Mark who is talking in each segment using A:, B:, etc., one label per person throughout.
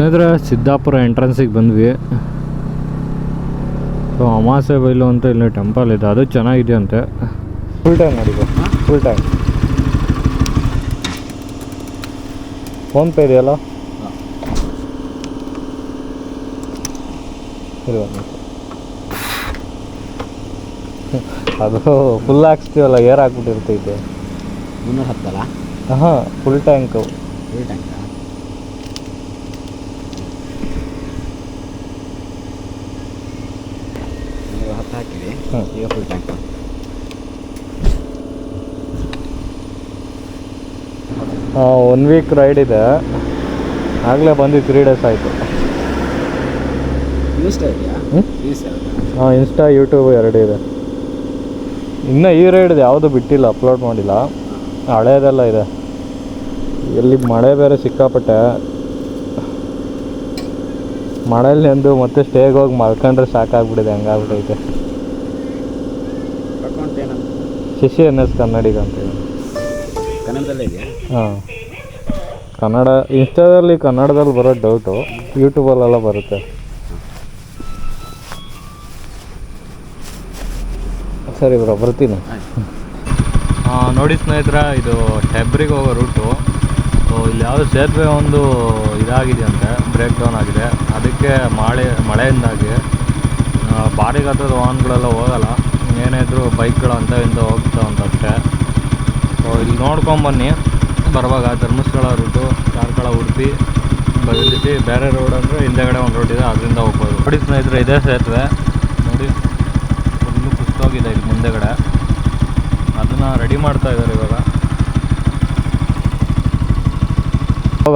A: ಸ್ನೇಹಿತರೆ ಸಿದ್ದಾಪುರ ಎಂಟ್ರೆನ್ಸಿಗೆ ಬಂದ್ವಿ. ಸೊ ಅಮಾಸೆ ಬೈಲು ಅಂತ ಇಲ್ಲಿ ಟೆಂಪಲ್ ಇದೆ, ಅದು ಚೆನ್ನಾಗಿದೆಯಂತೆ. ಫುಲ್ ಟೈಮ್ ನೋಡಿ, ಫುಲ್ ಟೈಮ್. ಫೋನ್ಪೇ ಇದೆಯಲ್ಲ, ಅದು ಫುಲ್ ಹಾಕ್ಸ್ತೀವಲ್ಲ, ಏರ್ ಹಾಕ್ಬಿಟ್ಟಿರ್ತೈತೆ.
B: 310 ಅಲ್ಲ?
A: ಹಾಂ, ಫುಲ್ ಟ್ಯಾಂಕು.
B: ಫುಲ್ ಟ್ಯಾಂಕಾ? ನೀವು 10 ಹಾಕಿರಿ, ಈಗ ಫುಲ್ ಟ್ಯಾಂಕ್.
A: ಹಾಂ, 1 ವೀಕ್ ರೈಡ್ ಇದೆ. ಆಗಲೇ ಬಂದು 3 ಡೇಸ್ ಆಯಿತು.
B: ಇನ್ಸ್ಟಾ ಇದೆಯಾ?
A: ಹಾಂ, ಇನ್ಸ್ಟಾ ಯೂಟ್ಯೂಬ್ 2 ಇದೆ. ಇನ್ನೂ ಈ ರೈಡ್ದು ಯಾವುದು ಬಿಟ್ಟಿಲ್ಲ, ಅಪ್ಲೋಡ್ ಮಾಡಿಲ್ಲ. ಹಳೇದೆಲ್ಲ ಇದೆ. ಎಲ್ಲಿ ಮಳೆ ಬೇರೆ ಸಿಕ್ಕಾಪಟ್ಟೆ. ಮಳೇಲಿ ನೆಂದು ಮತ್ತೆ ಸ್ಟೇಗೆ ಹೋಗಿ ಮಲ್ಕೊಂಡ್ರೆ ಸಾಕಾಗ್ಬಿಟ್ಟಿದೆ, ಹಂಗಾಗ್ಬಿಟ್ಟೈತೆ. ಶಶಿ NS ಕನ್ನಡಿಗ ಅಂತ ಇದೆ.
B: ಕನ್ನಡದಲ್ಲೇ ಇದೆಯಾ?
A: ಹಾಂ, ಕನ್ನಡ. ಇನ್ಸ್ಟಾದಲ್ಲಿ ಕನ್ನಡದಲ್ಲಿ ಬರೋದು ಡೌಟು, ಯೂಟ್ಯೂಬಲ್ಲೆಲ್ಲ ಬರುತ್ತೆ. ಸರಿ ಬ್ರೋ, ಬರ್ತೀನಿ. ನೋಡಿ ಸ್ನೇಹಿತರೆ, ಇದು ಹೆಬ್ರಿಗೆ ಹೋಗೋ ರೂಟು. ಸೊ ಇಲ್ಲಿ ಯಾವುದೋ ಸೇತುವೆ ಒಂದು ಇದಾಗಿದೆಯಂತೆ, ಬ್ರೇಕ್ ಡೌನ್ ಆಗಿದೆ. ಅದಕ್ಕೆ ಮಳೆಯಿಂದಾಗಿ ಭಾರಿ ಗಾತ್ರದ ವಾಹನಗಳೆಲ್ಲ ಹೋಗಲ್ಲ. ಏನೇ ಇದ್ದರೂ ಬೈಕ್ಗಳು ಅಂತ ಇಂದ ಹೋಗ್ತಾವಂತಷ್ಟೇ. ಸೊ ಇಲ್ಲಿ ನೋಡ್ಕೊಂಬನ್ನಿ ಬರುವಾಗ. ಧರ್ಮಸ್ಥಳ ರೂಟು, ಕಾರ್ಕಳ, ಉಡುಪಿ ಬದಲಿಸಿ ಬೇರೆ ರೋಡ್ ಅಂದರೆ ಹಿಂದೆಗಡೆ ಒಂದು ರೋಡ್ ಇದೆ, ಅದರಿಂದ ಹೋಗ್ಬೋದು. ನೋಡಿ ಸ್ನೇಹಿತರೆ, ಇದೇ ಸೇತುವೆ ನೋಡಿ, ಫುಲ್ಲು ಕುಸ್ತೋಗಿದೆ ಇಲ್ಲಿ ಮುಂದೆಗಡೆ. ಅದನ್ನು ರೆಡಿ ಮಾಡ್ತಾ ಇದ್ದಾರೆ ಇವಾಗ.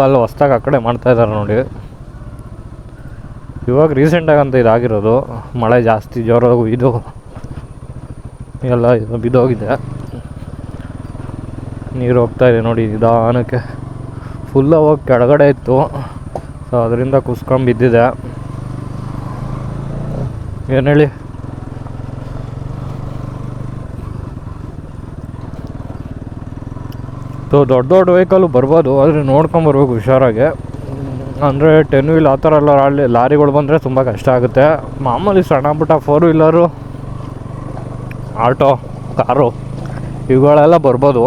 A: ಅಲ್ಲಿ ಹೊಸ್ದಾಗಿ ಆ ಕಡೆ ಮಾಡ್ತಾಯಿದ್ದಾರೆ ನೋಡಿ. ಇವಾಗ ರೀಸೆಂಟಾಗಂತ ಇದಾಗಿರೋದು. ಮಳೆ ಜಾಸ್ತಿ ಜೋರಾಗಿ ಇದು ಎಲ್ಲ ಬಿದ್ದೋಗಿದೆ, ನೀರು ಹೋಗ್ತಾಯಿದೆ ನೋಡಿ ನಿಧಾನಕ್ಕೆ. ಫುಲ್ ಹೋಗಿ ಕೆಳಗಡೆ ಇತ್ತು, ಸೊ ಅದರಿಂದ ಕುಸ್ಕೊಂಬಿದ್ದಿದೆ. ಏನು ಹೇಳಿ, ಸೊ ದೊಡ್ಡ ದೊಡ್ಡ ವೆಹಿಕಲ್ಲು ಬರ್ಬೋದು, ಆದರೆ ನೋಡ್ಕೊಂಬರ್ಬೇಕು ಹುಷಾರಾಗಿ. ಅಂದರೆ 10 ವೀಲ್ ಆ ಥರ ಎಲ್ಲ ಲಾರಿಗಳು ಬಂದರೆ ತುಂಬ ಕಷ್ಟ ಆಗುತ್ತೆ. ಮಾಮೂಲಿ ಸಣ್ಣ ಪುಟ್ಟ 4 ವೀಲರು, ಆಟೋ, ಕಾರು ಇವುಗಳೆಲ್ಲ ಬರ್ಬೋದು.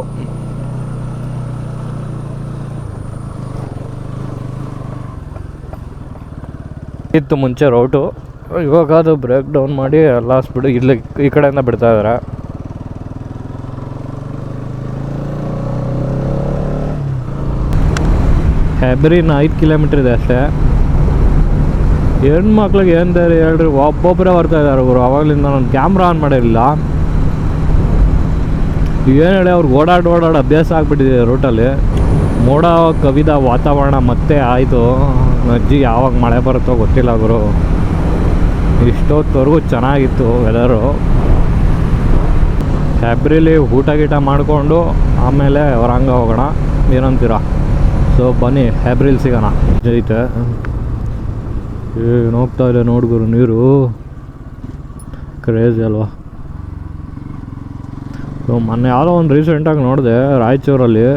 A: ಇತ್ತು ಮುಂಚೆ ರೋಟು, ಇವಾಗ ಅದು ಬ್ರೇಕ್ ಡೌನ್ ಮಾಡಿ ಎಲ್ಲ ಸ್ಪೀಡ್ ಇಲ್ಲಿ ಈ ಕಡೆಯಿಂದ ಬಿಡ್ತಾಯಿದ್ದಾರೆ. ಹೆಬ್ರಿನ 5 ಕಿಲೋಮೀಟ್ರ್ ಇದೆ ಅಷ್ಟೇ. ಹೆಣ್ಮಕ್ಳಿಗೆ ಏನು ದಾರಿ ಹೇಳ್ರಿ, ಒಬ್ಬೊಬ್ಬರೇ ಬರ್ತಾಯಿದ್ದಾರೆ ಅವರು. ಅವಾಗಲಿಂದ ನಾನು ಕ್ಯಾಮ್ರಾ ಆನ್ ಮಾಡಿರಲಿಲ್ಲ. ಏನು ಹೇಳಿ, ಅವ್ರಿಗೆ ಓಡಾಡಿ ಅಭ್ಯಾಸ ಆಗಿಬಿಟ್ಟಿದೆ ರೂಟಲ್ಲಿ. ಮೋಡ ಕವಿದ ವಾತಾವರಣ ಮತ್ತೆ ಆಯಿತು. ಅಜ್ಜಿ ಯಾವಾಗ ಮಳೆ ಬರುತ್ತೋ ಗೊತ್ತಿಲ್ಲ ಗುರು. ಇಷ್ಟೊತ್ತವರೆಗೂ ಚೆನ್ನಾಗಿತ್ತು ವೆದರು. ಹೆಬ್ರಿಲಿ ಊಟ ಗೀಟ ಮಾಡಿಕೊಂಡು ಆಮೇಲೆ ಹೊರಂಗ ಹೋಗೋಣ, ಏನಂತೀರ? ಸೊ ಬನ್ನಿ, ಹೆಬ್ರಿಲ್ ಸಿಗೋಣ. ಐತೆ ಏನು ಹೋಗ್ತಾ ಇದೆ ನೋಡ್ಗುರು, ನೀರು ಕ್ರೇಜಿ ಅಲ್ವಾ. ಸೊ ಮೊನ್ನೆ ಯಾವುದೋ ಒಂದು ರೀಸೆಂಟಾಗಿ ನೋಡಿದೆ ರಾಯಚೂರಲ್ಲಿ.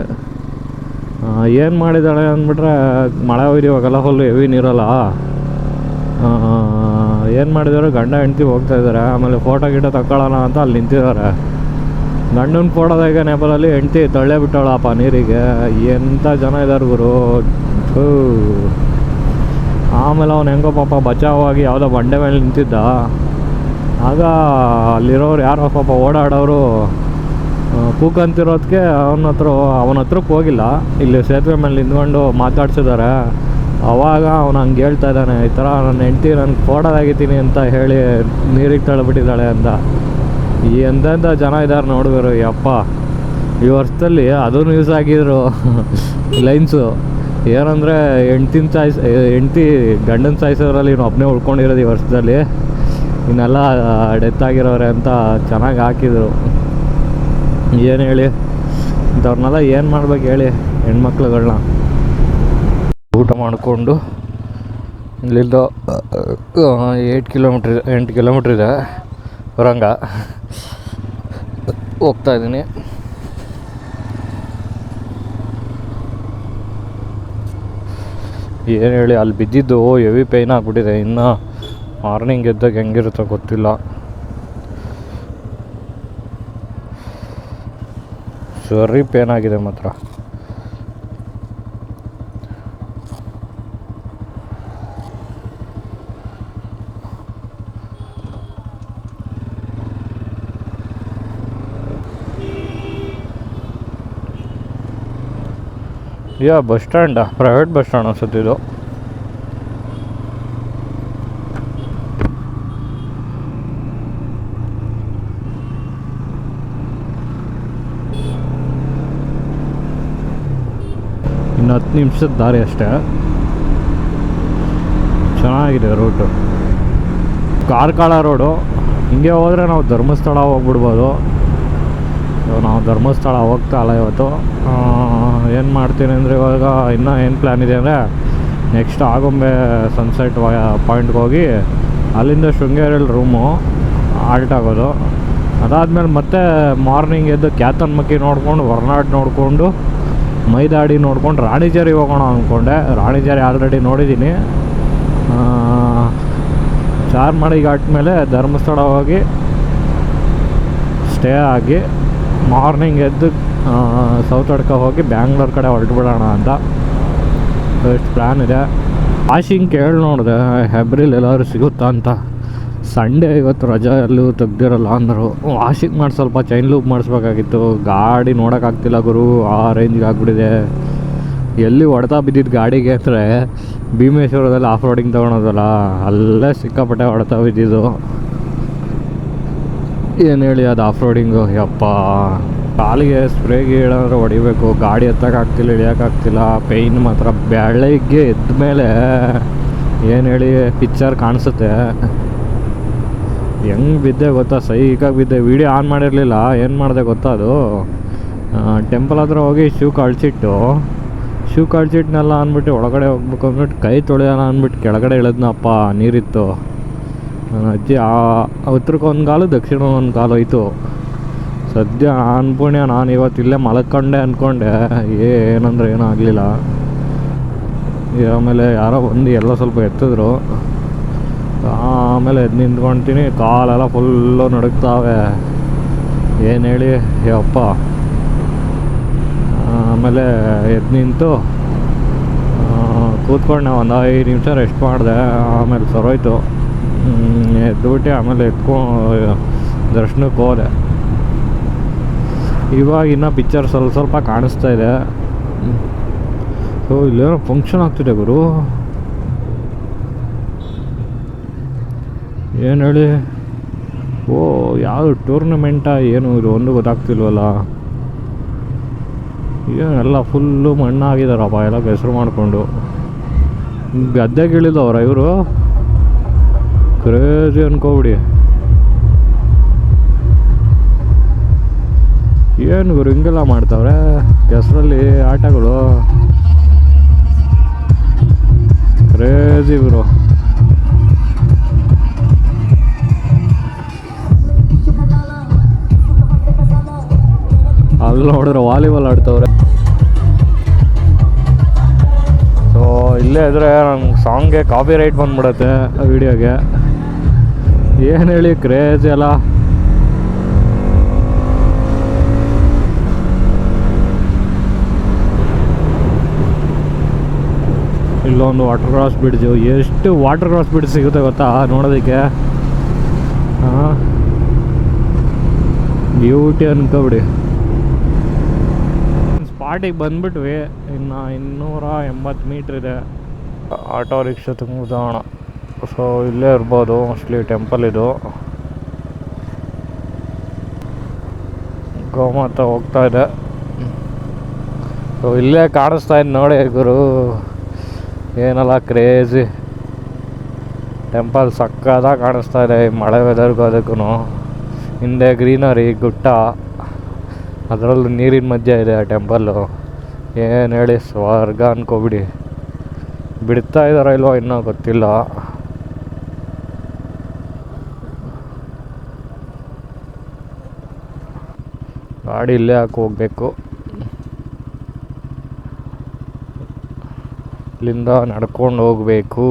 A: ಏನು ಮಾಡಿದ್ದಾಳೆ ಅಂದ್ಬಿಟ್ರೆ, ಮಳೆ ಹೋಯ್ದಿವಾಗೆಲ್ಲ ಫುಲ್ಲು ಹೆವಿ ನೀರಲ್ಲ. ಏನು ಮಾಡಿದ್ದಾರೆ, ಗಂಡ ಹೆಂಡ್ತಿ ಹೋಗ್ತಾಯಿದ್ದಾರೆ. ಆಮೇಲೆ ಫೋಟೋ ಗಿಟ ತಗೊಳ್ಳೋಣ ಅಂತ ಅಲ್ಲಿ ನಿಂತಿದ್ದಾರೆ. ಗಂಡನ ಫೋಟೋದಾಗ ನೆಪದಲ್ಲಿ ಹೆಂಡ್ತಿ ತಳ್ಳೆ ಬಿಟ್ಟವಳಪ್ಪ ನೀರಿಗೆ. ಎಂಥ ಜನ ಇದ್ದಾರೆ ಗುರು. ಆಮೇಲೆ ಅವನು ಹೆಂಗೋ ಪಾಪ ಬಚಾವಾಗಿ ಯಾವುದೋ ಬಂಡೆ ಮೇಲೆ ನಿಂತಿದ್ದ. ಆಗ ಅಲ್ಲಿರೋರು ಯಾರೋ ಪಾಪ ಓಡಾಡೋರು ಕೂಕಂತಿರೋದಕ್ಕೆ ಅವನ ಹತ್ರಕ್ಕೆ ಹೋಗಿಲ್ಲ, ಇಲ್ಲಿ ಸೇತುವೆ ಮೇಲೆ ನಿಂತ್ಕೊಂಡು ಮಾತಾಡ್ಸಿದ್ದಾರೆ. ಅವಾಗ ಅವನು ಹಂಗೆ ಹೇಳ್ತಾ ಇದ್ದಾನೆ, ಈ ಥರ ನನ್ನ ಹೆಂಡ್ತಿ ನನಗೆ ಫೋಟೋದಾಗಿದ್ದೀನಿ ಅಂತ ಹೇಳಿ ನೀರಿಗೆ ತಳ್ಳಿಬಿಟ್ಟಿದ್ದಾಳೆ ಅಂತ. ಎಂತೆಂಥ ಜನ ಇದ್ದಾರೆ ನೋಡಿದ್ರು ಯಪ್ಪ. ಈ ವರ್ಷದಲ್ಲಿ ಅದೂ ಯೂಸ್ ಆಗಿದ್ರು ಲೈನ್ಸು. ಏನಂದರೆ ಹೆಂಡ್ತಿ ಗಂಡನ ಸಾಯಿಸೋದ್ರಲ್ಲಿ ಇನ್ನು ಒಬ್ಬನೇ ಉಳ್ಕೊಂಡಿರೋದು ಈ ವರ್ಷದಲ್ಲಿ. ಇನ್ನೆಲ್ಲ ಡೆತ್ ಆಗಿರೋರೆ ಅಂತ ಚೆನ್ನಾಗಿ ಹಾಕಿದರು. ಏನು ಹೇಳಿ, ಇಂಥವ್ರನ್ನೆಲ್ಲ ಏನು ಮಾಡ್ಬೇಕು ಹೇಳಿ, ಹೆಣ್ಮಕ್ಳುಗಳನ್ನ. ಊಟ ಮಾಡಿಕೊಂಡು ಇಲ್ಲಿಂದ 8 ಕಿಲೋಮೀಟ್ರ್ ಇದೆ ಹೊರಂಗ ಹೋಗ್ತಾಯಿದ್ದೀನಿ. ಏನು ಹೇಳಿ, ಅಲ್ಲಿ ಬಿದ್ದಿದ್ದು ಹೆವಿ ಪೇಯ್ನ್ ಆಗಿಬಿಟ್ಟಿದೆ. ಇನ್ನು ಮಾರ್ನಿಂಗ್ ಎದ್ದಾಗ ಹೆಂಗಿರುತ್ತೋ ಗೊತ್ತಿಲ್ಲ. ಸರಿ ಪೇನ್ ಆಗಿದೆ ಮಾತ್ರ. Bus stand, private bus stand ಅನ್ಸುತ್ತಿದ್ದು. ಇನ್ನು 10 ನಿಮಿಷದ ದಾರಿ ಅಷ್ಟೇ. ಚೆನ್ನಾಗಿದೆ ರೂಟು. ಕಾರ್ಕಳ ರೋಡು. ಹಿಂಗೆ ಹೋದರೆ ನಾವು ಧರ್ಮಸ್ಥಳ ಹೋಗ್ಬಿಡ್ಬೋದು. ನಾವು ಧರ್ಮಸ್ಥಳ ಹೋಗ್ತಾ ಇಲ್ಲ ಇವತ್ತು. ಏನು ಮಾಡ್ತೀನಿ ಅಂದರೆ ಇವಾಗ ಇನ್ನೂ ಏನು ಪ್ಲ್ಯಾನ್ ಇದೆ ಅಂದರೆ ನೆಕ್ಸ್ಟ್ ಆಗುಂಬೆ ಸನ್ಸೆಟ್ ಪಾಯಿಂಟ್ಗೆ ಹೋಗಿ ಅಲ್ಲಿಂದ ಶೃಂಗೇರಿಯಲ್ಲಿ ರೂಮು ಆಲ್ಟ್ ಆಗೋದು. ಅದಾದಮೇಲೆ ಮತ್ತೆ ಮಾರ್ನಿಂಗ್ ಎದ್ದು ಕ್ಯಾತನ್ಮಕ್ಕಿ ನೋಡ್ಕೊಂಡು ಹೊರನಾಡು ನೋಡಿಕೊಂಡು ಮೈದಾಡಿ ನೋಡ್ಕೊಂಡು ರಾಣಿಜೇರಿ ಹೋಗೋಣ ಅಂದ್ಕೊಂಡೆ. ರಾಣಿಜೇರಿ ಆಲ್ರೆಡಿ ನೋಡಿದ್ದೀನಿ. ಚಾರ್ಮಾಡಿ ಘಾಟ್ ಮೇಲೆ ಧರ್ಮಸ್ಥಳ ಹೋಗಿ ಸ್ಟೇ ಆಗಿ ಮಾರ್ನಿಂಗ್ ಎದ್ದು ಸೌತಡ್ಕ ಹೋಗಿ ಬ್ಯಾಂಗ್ಳೂರ್ ಕಡೆ ಹೊರಟುಬಿಡೋಣ ಅಂತ ಎಷ್ಟು ಪ್ಲ್ಯಾನ್ ಇದೆ. ವಾಷಿಂಗ್ ಕೇಳಿ ನೋಡಿದೆ ಹೆಬ್ರಿಲ್ ಎಲ್ಲರೂ ಸಿಗುತ್ತಾ ಅಂತ. ಸಂಡೇ ಇವತ್ತು ರಜಾ ಎಲ್ಲೂ ತೆಗ್ದಿರಲ್ಲ ಅಂದರು. ವಾಷಿಂಗ್ ಮಾಡಿ ಸ್ವಲ್ಪ ಚೈನ್ ಲೂಪ್ ಮಾಡಿಸ್ಬೇಕಾಗಿತ್ತು. ಗಾಡಿ ನೋಡೋಕ್ಕಾಗ್ತಿಲ್ಲ ಗುರು, ಆ ರೇಂಜ್ಗೆ ಆಗ್ಬಿಟ್ಟಿದೆ. ಎಲ್ಲಿ ಹೊಡೆತ ಬಿದ್ದಿದ್ದು ಗಾಡಿಗೆ ಅಂದರೆ ಭೀಮೇಶ್ವರದಲ್ಲಿ ಆಫ್ ರೋಡಿಂಗ್ ತೊಗೊಳೋದಲ್ಲ, ಅಲ್ಲೇ ಸಿಕ್ಕಾಪಟ್ಟೆ ಹೊಡೆತ ಬಿದ್ದಿದ್ದು. ಏನು ಹೇಳಿ ಅದು ಆಫ್ ರೋಡಿಂಗು. ಯಪ್ಪ, ಕಾಲಿಗೆ ಸ್ಪ್ರೇಗೆ ಹೇಳಂದ್ರೆ ಹೊಡಿಬೇಕು. ಗಾಡಿ ಎತ್ತಕ್ಕಾಗ್ತಿಲ್ಲ, ಇಳಿಯೋಕ್ಕಾಗ್ತಿಲ್ಲ. ಪೇಯ್ನ್ ಮಾತ್ರ ಬೆಳಗ್ಗೆ ಎದ್ದ ಮೇಲೆ ಏನು ಹೇಳಿ ಪಿಕ್ಚರ್ ಕಾಣಿಸುತ್ತೆ. ಹೆಂಗೆ ಬಿದ್ದೆ ಗೊತ್ತಾ, ಸೈಕಾಗಿ ಬಿದ್ದೆ. ವೀಡಿಯೋ ಆನ್ ಮಾಡಿರಲಿಲ್ಲ. ಏನು ಮಾಡಿದೆ ಗೊತ್ತಾ, ಅದು ಟೆಂಪಲ್ ಹತ್ರ ಹೋಗಿ ಶೂ ಕಳ್ಸಿಟ್ನೆಲ್ಲ ಅಂದ್ಬಿಟ್ಟು ಒಳಗಡೆ ಹೋಗ್ಬೇಕು ಅಂದ್ಬಿಟ್ಟು ಕೈ ತೊಳೆಯೋಣ ಅಂದ್ಬಿಟ್ಟು ಕೆಳಗಡೆ ಇಳಿದ್ನಪ್ಪ. ನೀರಿತ್ತು. ನನ್ನ ಅಜ್ಜಿ ಉತ್ತರಕ್ಕೊಂದು ಕಾಲು ದಕ್ಷಿಣಕ್ಕೊಂದು ಕಾಲು ಹೋಯ್ತು. ಸದ್ಯ ಅನ್ಪುಣ್ಯ ನಾನು ಇವತ್ತು ಇಲ್ಲೇ ಮಲ್ಕೊಂಡೆ ಅಂದ್ಕೊಂಡೆ. ಏನಂದ್ರೆ ಏನೂ ಆಗಲಿಲ್ಲ. ಆಮೇಲೆ ಯಾರೋ ಬಂದು ಎಲ್ಲ ಸ್ವಲ್ಪ ಎತ್ತಿದ್ರು. ಆಮೇಲೆ ಎದ್ದು ನಿಂತ್ಕೊಳ್ತೀನಿ, ಕಾಲೆಲ್ಲ ಫುಲ್ಲು ನಡುಗ್ತಾವೆ. ಏನು ಹೇಳಿ ಯಪ್ಪ. ಆಮೇಲೆ ಎದ್ದು ನಿಂತು ಕೂತ್ಕೊಂಡೆ, ಒಂದು 5 ನಿಮಿಷ ರೆಸ್ಟ್ ಮಾಡಿದೆ. ಆಮೇಲೆ ಸರೋಯ್ತು. ಎದ್ದುಬಿಟ್ಟು ಆಮೇಲೆ ದರ್ಶನಕ್ಕೆ ಹೋದೆ. ಇವಾಗ ಇನ್ನೂ ಪಿಕ್ಚರ್ ಸ್ವಲ್ಪ ಕಾಣಿಸ್ತಾ ಇದೆ. ಇಲ್ಲೇನೋ ಫಂಕ್ಷನ್ ಆಗ್ತಿದೆ ಗುರು. ಏನು ಹೇಳಿ, ಯಾವುದು ಟೂರ್ನಮೆಂಟಾ ಏನು ಇದು ಒಂದು ಗೊತ್ತಾಗ್ತಿಲ್ವಲ್ಲ. ಏನೆಲ್ಲ ಫುಲ್ಲು ಮಣ್ಣಾಗಿದ್ದಾರಪ್ಪ, ಎಲ್ಲ ಹೆಸರು ಮಾಡಿಕೊಂಡು. ಗದ್ದೆಗಿಳಿದವ್ರ ಇವರು, ಕ್ರೇಜಿ ಅನ್ಕೋಬಿಡಿ. ಏನು ಗುರು ಹಿಂಗೆಲ್ಲ ಮಾಡ್ತಾವ್ರೆ ಕೆಸರಲ್ಲಿ ಆಟಗಳು. ಕ್ರೇಜಿ ಗುರು. ಅಲ್ಲಿ ನೋಡಿದ್ರೆ ವಾಲಿಬಾಲ್ ಆಡ್ತವ್ರೆ. ಸೊ ಇಲ್ಲೇ ಇದ್ರೆ ನಂಗೆ ಸಾಂಗ್ಗೆ ಕಾಪಿ ರೈಟ್ ಬಂದ್ಬಿಡತ್ತೆ ವಿಡಿಯೋಗೆ. ಏನು ಹೇಳಿ ಕ್ರೇಜಿ ಅಲ್ಲ. ಇಲ್ಲೊಂದು ವಾಟರ್ ಕ್ರಾಸ್ ಬ್ರಿಡ್ಜು. ಎಷ್ಟು ವಾಟರ್ ಕ್ರಾಸ್ ಬ್ರಿಡ್ಜ್ ಸಿಗುತ್ತೆ ಗೊತ್ತಾ ನೋಡೋದಕ್ಕೆ. ಬ್ಯೂಟಿ ಅನ್ಕೋಬಿಡಿ. ಸ್ಪಾಟಿಗೆ ಬಂದ್ಬಿಟ್ವಿ. ಇನ್ನು 280 ಮೀಟ್ರ್ ಇದೆ. Auto rickshaw ತುಂಬಿದೋಣ. ಸೊ ಇಲ್ಲೇ ಇರ್ಬೋದು ಮೋಸ್ಟ್ಲಿ ಟೆಂಪಲ್ ಇದು. ಗೋಮಾತ ಹೋಗ್ತಾ ಇದೆ. ಸೊ ಇಲ್ಲೇ ಕಾಣಿಸ್ತಾ ಇದೆ ನೋಡಿ ಗುರು. ಏನಲ್ಲ ಕ್ರೇಜಿ ಟೆಂಪಲ್ ಸಕ್ಕದಾಗಿ ಕಾಣಿಸ್ತಾ ಇದೆ ಈ ಮಳೆ ವೆದರ್ಗೂ ಅದಕ್ಕೂ. ಹಿಂದೆ ಗ್ರೀನರಿ, ಗುಟ್ಟ, ಅದರಲ್ಲೂ ನೀರಿನ ಮಧ್ಯೆ ಇದೆ ಆ ಟೆಂಪಲ್ಲು. ಏನು ಹೇಳಿ ಸ್ವರ್ಗ ಅನ್ಕೋಬಿಡಿ. ಬಿಡ್ತಾ ಇದ್ದಾರೋ ಇಲ್ವೋ ಇನ್ನೂ ಗೊತ್ತಿಲ್ಲ. ಗಾಡಿ ಇಲ್ಲೇ ಹಾಕಿ ಹೋಗಬೇಕು. ಇಲ್ಲಿಂದ ನಡ್ಕೊಂಡು ಹೋಗಬೇಕು.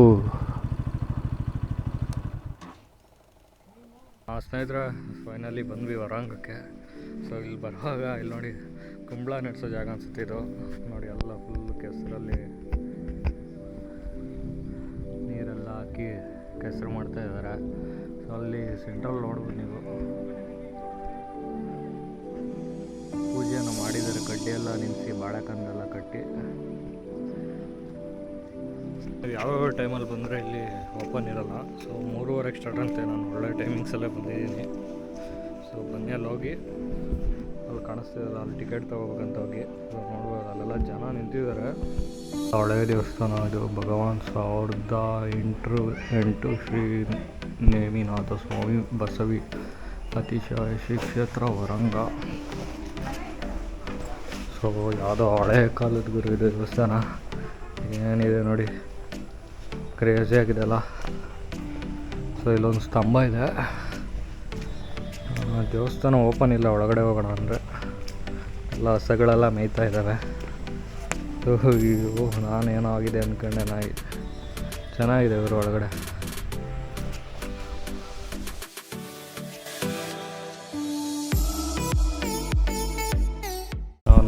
A: ಸ್ನೇಹಿತರೆ, ಫೈನಲಿ ಬಂದ್ವಿ ಹೊರಾಂಗಕ್ಕೆ. ಸೊ ಇಲ್ಲಿ ಬರುವಾಗ ಇಲ್ಲಿ ನೋಡಿ ಕುಂಬಳ ನೆಡ್ಸೋ ಜಾಗ ಅನ್ಸುತ್ತೆ ಇದು. ನೋಡಿ ಎಲ್ಲ ಫುಲ್ ಕೆಸರಲ್ಲಿ ನೀರೆಲ್ಲ ಹಾಕಿ ಕೆಸರು ಮಾಡ್ತಾ ಇದ್ದಾರೆ. ಸೊ ಅಲ್ಲಿ ಸೆಂಟ್ರಲ್ ನೋಡ್ಬೋದು ನೀವು, ಪೂಜೆಯನ್ನು ಮಾಡಿದ್ದಾರೆ. ಕಡ್ಡಿಯೆಲ್ಲ ನಿಲ್ಲಿಸಿ ಬಾಳೆಕಂದೆಲ್ಲ ಕಟ್ಟಿ. ಯಾವ್ಯಾವ ಟೈಮಲ್ಲಿ ಬಂದರೆ ಇಲ್ಲಿ ಓಪನ್ ಇರೋಲ್ಲ. ಸೊ 3:30ಕ್ಕೆ ಸ್ಟಾರ್ಟ್ ಅಂತೆ. ನಾನು ಒಳ್ಳೆ ಟೈಮಿಂಗ್ಸಲ್ಲೇ ಬಂದಿದ್ದೀನಿ. ಸೊ ಬನ್ನಿ ಅಲ್ಲಿ ಹೋಗಿ, ಅಲ್ಲಿ ಕಾಣಿಸ್ತಿದ್ದಲ್ಲ ಅಲ್ಲಿ ಟಿಕೆಟ್ ತೊಗೋಬೇಕಂತ ಹೋಗಿ. ಸೊ ನೋಡ್ಬೋದು ಅಲ್ಲೆಲ್ಲ ಜನ ನಿಂತಿದ್ದಾರೆ. ಹಳೆಯ ದೇವಸ್ಥಾನ ಇದು. ಭಗವಾನ್ 1008 ಶ್ರೀ ನೇಮಿನಾಥ ಸ್ವಾಮಿ ಬಸವಿ ಅತಿಶಯ ಶ್ರೀ ಕ್ಷೇತ್ರ ಹೊರಂಗ. ಸೊ ಯಾವುದೋ ಹಳೆಯ ಕಾಲದ ಗುರು ಇದು ದೇವಸ್ಥಾನ. ಏನಿದೆ ನೋಡಿ, ಕ್ರೇಜಿ ಆಗಿದೆ ಅಲ್ಲ. ಸೊ ಇಲ್ಲೊಂದು ಸ್ತಂಭ ಇದೆ. ದೇವಸ್ಥಾನ ಓಪನ್ ಇಲ್ಲ. ಒಳಗಡೆ ಹೋಗೋಣ ಅಂದರೆ ಎಲ್ಲ ಹಸಗಳೆಲ್ಲ ಮೇಯ್ತಾ ಇದ್ದಾವೆ. ಸೊ ಇವು ನಾನೇನೋ ಆಗಿದೆ ಅಂದ್ಕೊಂಡೆ. ನಾಯಿ ಚೆನ್ನಾಗಿದೆ ಇವರು ಒಳಗಡೆ.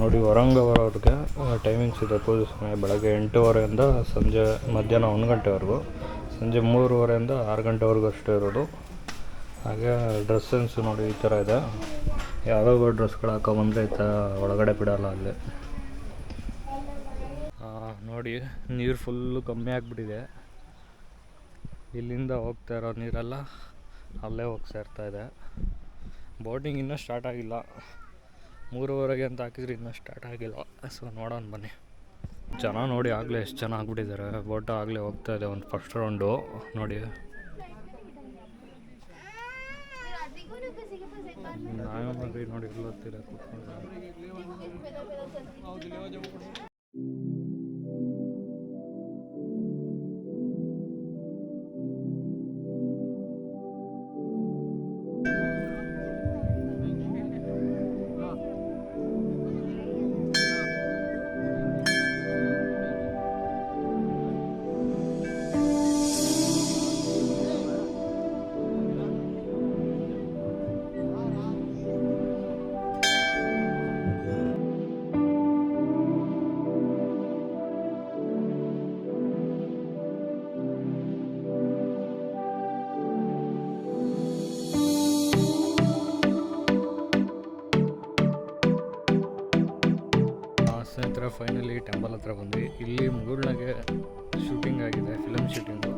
A: ನೋಡಿ ಹೊರಂಗ ಬರೋರಿಗೆ ಟೈಮಿಂಗ್ಸ್ ಇದೆ. ಪೂಜೆ ಸಮಯ ಬೆಳಗ್ಗೆ 8:30ಇಂದ ಸಂಜೆ ಮಧ್ಯಾಹ್ನ 1 ಗಂಟೆವರೆಗೂ, ಸಂಜೆ 3:30ಇಂದ 6 ಗಂಟೆವರೆಗೂ ಅಷ್ಟೇ ಇರೋದು. ಹಾಗೆ ಡ್ರೆಸ್ ಸೆನ್ಸ್ ನೋಡಿ ಈ ಥರ ಇದೆ. ಯಾವ್ಯಾವ ಡ್ರೆಸ್ಗಳು ಹಾಕೊಂಬಂದರೆ ಈ ಥರ ಒಳಗಡೆ ಬಿಡೋಲ್ಲ ಅಲ್ಲಿ. ನೋಡಿ ನೀರು ಫುಲ್ಲು ಕಮ್ಮಿ ಆಗಿಬಿಟ್ಟಿದೆ. ಇಲ್ಲಿಂದ ಹೋಗ್ತಾ ಇರೋ ನೀರೆಲ್ಲ ಅಲ್ಲೇ ಹೋಗಿ ಸೇರ್ತಾಯಿದೆ. ಬೋಟಿಂಗ್ ಇನ್ನೂ ಸ್ಟಾರ್ಟ್ ಆಗಿಲ್ಲ. 3:30 ಅಂತ ಹಾಕಿದ್ರೆ ಇನ್ನೂ ಸ್ಟಾರ್ಟ್ ಆಗಿಲ್ಲ. ಸೊ ನೋಡೋಣ ಬನ್ನಿ. ಜನ ನೋಡಿ ಆಗಲೇ ಎಷ್ಟು ಜನ ಆಗ್ಬಿಟ್ಟಿದ್ದಾರೆ. ಬೋಟ್ ಆಗಲೇ ಹೋಗ್ತಾ ಇದೆ ಒಂದು ಫಸ್ಟ್ ರೌಂಡು. ನೋಡಿ ನೋಡಿ ಎಲ್ಲ ಹೋಗ್ತೀರ ಕೂತ್ಕೊಂಡು. ಸ್ನೇಹಿತರೆ, ಫೈನಲಿ ಟೆಂಪಲ್ ಹತ್ರ ಬಂದ್ವಿ. ಇಲ್ಲಿ ಮುಗುಳ್ನಾಗೆ ಶೂಟಿಂಗ್ ಆಗಿದೆ, ಫಿಲಮ್ ಶೂಟಿಂಗು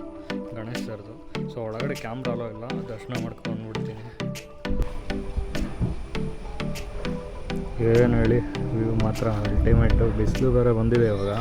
A: ಗಣೇಶ್ ಸರ್ದು. ಸೊ ಒಳಗಡೆ ಕ್ಯಾಮ್ರಾ ಅಲೋ ಇಲ್ಲ. ದರ್ಶನ ಮಾಡ್ಕೊಂಡ್ಬಿಡ್ತೀನಿ. ಏನು ಹೇಳಿ, ವ್ಯೂ ಮಾತ್ರ ಅಲ್ಟಿಮೇಟು. ಬಿಸಿಲು ಬೇರೆ ಬಂದಿದೆ ಇವಾಗ.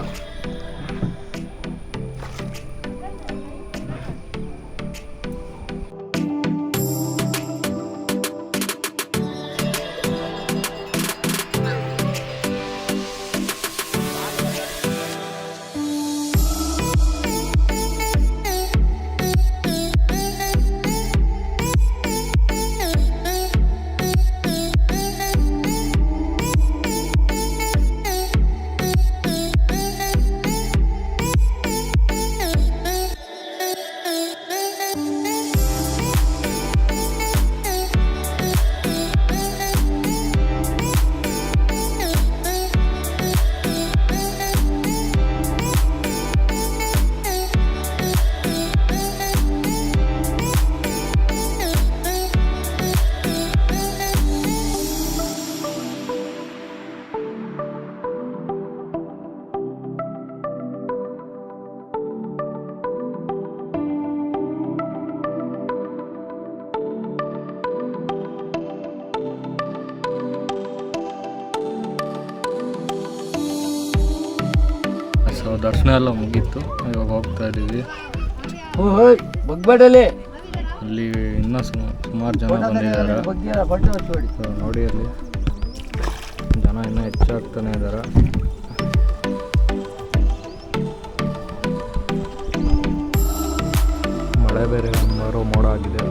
A: ಸೊ ದರ್ಶನ ಎಲ್ಲ ಮುಗೀತು. ಇವಾಗ ಹೋಗ್ತಾ ಇದ್ದೀವಿ. ಅಲ್ಲಿ ಇನ್ನೂ ಸುಮಾರು ಜನ ಬಂದಿದ್ದಾರೆ. ಸೊ ನೋಡಿ ಅಲ್ಲಿ ಜನ ಇನ್ನೂ ಹೆಚ್ಚಾಗ್ತಾನೆ ಇದ್ದಾರೆ. ಮಳೆ ಬೇರೆ ಬರೋ ಮೋಡ ಆಗಿದೆ.